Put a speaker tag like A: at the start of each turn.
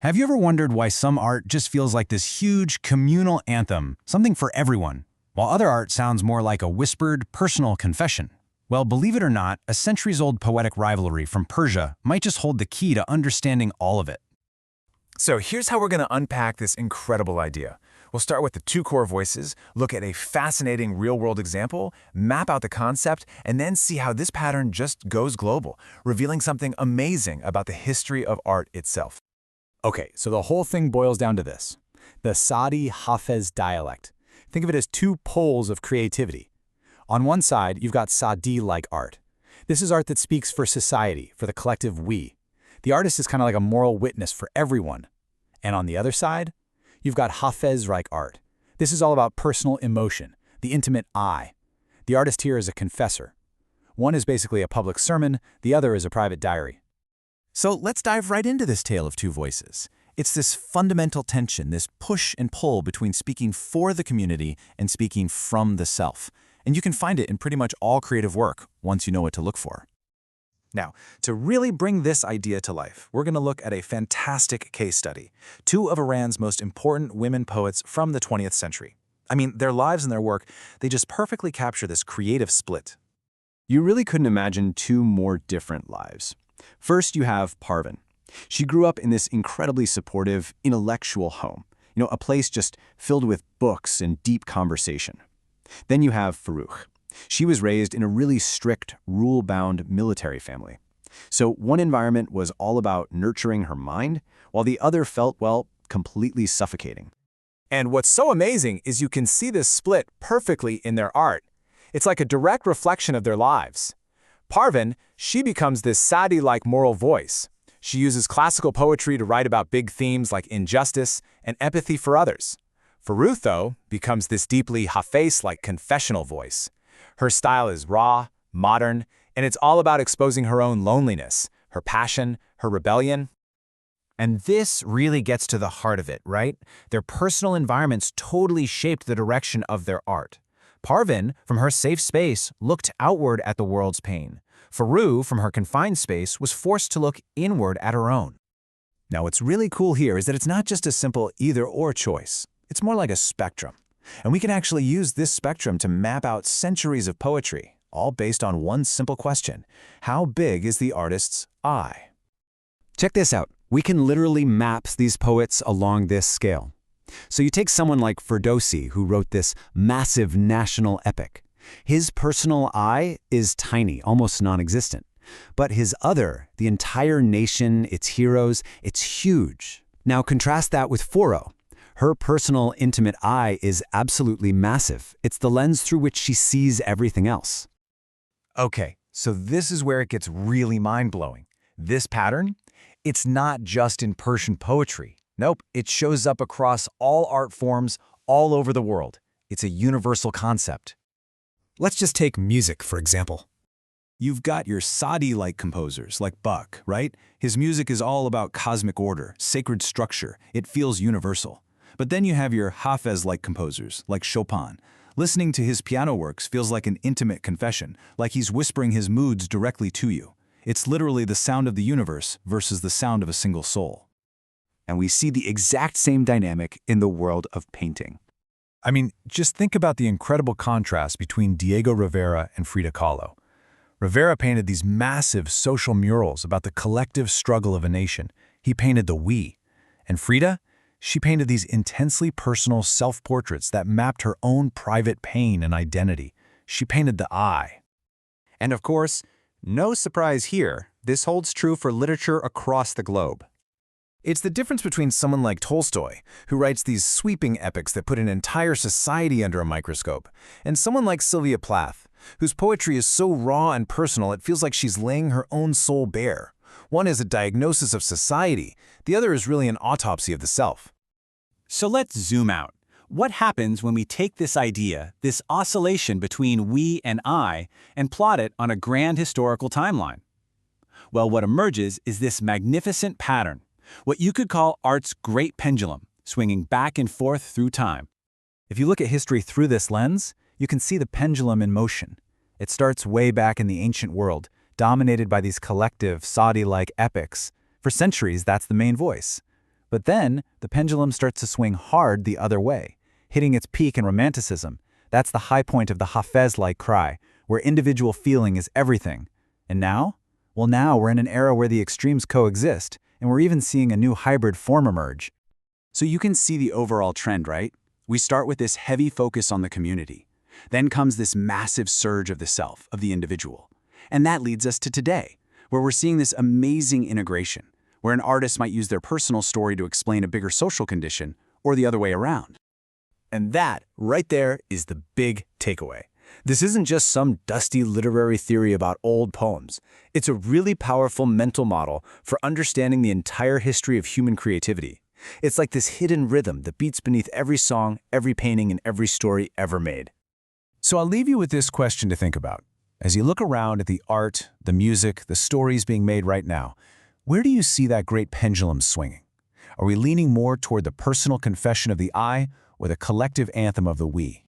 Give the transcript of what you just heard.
A: Have you ever wondered why some art just feels like this huge communal anthem, something for everyone, while other art sounds more like a whispered, personal confession? Well, believe it or not, a centuries-old poetic rivalry from Persia might just hold the key to understanding all of it.
B: So here's how we're going to unpack this incredible idea. We'll start with the two core voices, look at a fascinating real-world example, map out the concept, and then see how this pattern just goes global, revealing something amazing about the history of art itself.
C: Okay, so the whole thing boils down to this. The Saʿdī-Ḥāfeẓ dialect. Think of it as two poles of creativity. On one side, you've got Saʿdī-like art. This is art that speaks for society, for the collective we. The artist is kind of like a moral witness for everyone. And on the other side, you've got Ḥāfeẓ-like art. This is all about personal emotion, the intimate I. The artist here is a confessor. One is basically a public sermon, the other is a private diary.
A: So let's dive right into this tale of two voices. It's this fundamental tension, this push and pull between speaking for the community and speaking from the self. And you can find it in pretty much all creative work once you know what to look for.
B: Now, to really bring this idea to life, we're going to look at a fantastic case study. Two of Iran's most important women poets from the 20th century. I mean, their lives and their work, they just perfectly capture this creative split.
D: You really couldn't imagine two more different lives. First, you have Parvin. She grew up in this incredibly supportive, intellectual home, a place just filled with books and deep conversation. Then you have Forough. She was raised in a really strict, rule-bound military family. So one environment was all about nurturing her mind, while the other felt, well, completely suffocating.
B: And what's so amazing is you can see this split perfectly in their art. It's like a direct reflection of their lives. Parvin, she becomes this Saʿdī-like moral voice. She uses classical poetry to write about big themes like injustice and empathy for others. Forough, though, becomes this deeply Ḥāfeẓ-like confessional voice. Her style is raw, modern, and it's all about exposing her own loneliness, her passion, her rebellion.
A: And this really gets to the heart of it, right? Their personal environments totally shaped the direction of their art. Parvin, from her safe space, looked outward at the world's pain. Forough, from her confined space, was forced to look inward at her own.
B: Now, what's really cool here is that it's not just a simple either-or choice. It's more like a spectrum. And we can actually use this spectrum to map out centuries of poetry, all based on one simple question. How big is the artist's I?
D: Check this out. We can literally map these poets along this scale. So you take someone like Ferdowsi, who wrote this massive national epic. His personal I is tiny, almost non-existent. But his other, the entire nation, its heroes, it's huge. Now contrast that with Forough. Her personal, intimate I is absolutely massive. It's the lens through which she sees everything else.
B: Okay, so this is where it gets really mind-blowing. This pattern, it's not just in Persian poetry. Nope, it shows up across all art forms all over the world. It's a universal concept.
E: Let's just take music, for example.
A: You've got your Saʿdī-like composers, like Bach, right? His music is all about cosmic order, sacred structure. It feels universal. But then you have your Ḥāfeẓ-like composers, like Chopin. Listening to his piano works feels like an intimate confession, like he's whispering his moods directly to you. It's literally the sound of the universe versus the sound of a single soul.
D: And we see the exact same dynamic in the world of painting.
B: I mean, just think about the incredible contrast between Diego Rivera and Frida Kahlo. Rivera painted these massive social murals about the collective struggle of a nation. He painted the we. And Frida? She painted these intensely personal self-portraits that mapped her own private pain and identity. She painted the I.
C: And of course, no surprise here, this holds true for literature across the globe.
B: It's the difference between someone like Tolstoy, who writes these sweeping epics that put an entire society under a microscope, and someone like Sylvia Plath, whose poetry is so raw and personal it feels like she's laying her own soul bare. One is a diagnosis of society, the other is really an autopsy of the self.
E: So let's zoom out. What happens when we take this idea, this oscillation between we and I, and plot it on a grand historical timeline? Well, what emerges is this magnificent pattern, what you could call art's great pendulum, swinging back and forth through time.
B: If you look at history through this lens, you can see the pendulum in motion. It starts way back in the ancient world, dominated by these collective Saʿdī-like epics. For centuries, that's the main voice.
C: But then, the pendulum starts to swing hard the other way, hitting its peak in romanticism. That's the high point of the Ḥāfeẓ-like cry, where individual feeling is everything. And now? Well, now we're in an era where the extremes coexist, and we're even seeing a new hybrid form emerge.
A: So you can see the overall trend, right? We start with this heavy focus on the community. Then comes this massive surge of the self, of the individual. And that leads us to today, where we're seeing this amazing integration, where an artist might use their personal story to explain a bigger social condition, or the other way around.
B: And that, right there, is the big takeaway. This isn't just some dusty literary theory about old poems. It's a really powerful mental model for understanding the entire history of human creativity. It's like this hidden rhythm that beats beneath every song, every painting, and every story ever made.
C: So I'll leave you with this question to think about. As you look around at the art, the music, the stories being made right now, where do you see that great pendulum swinging? Are we leaning more toward the personal confession of the I or the collective anthem of the we?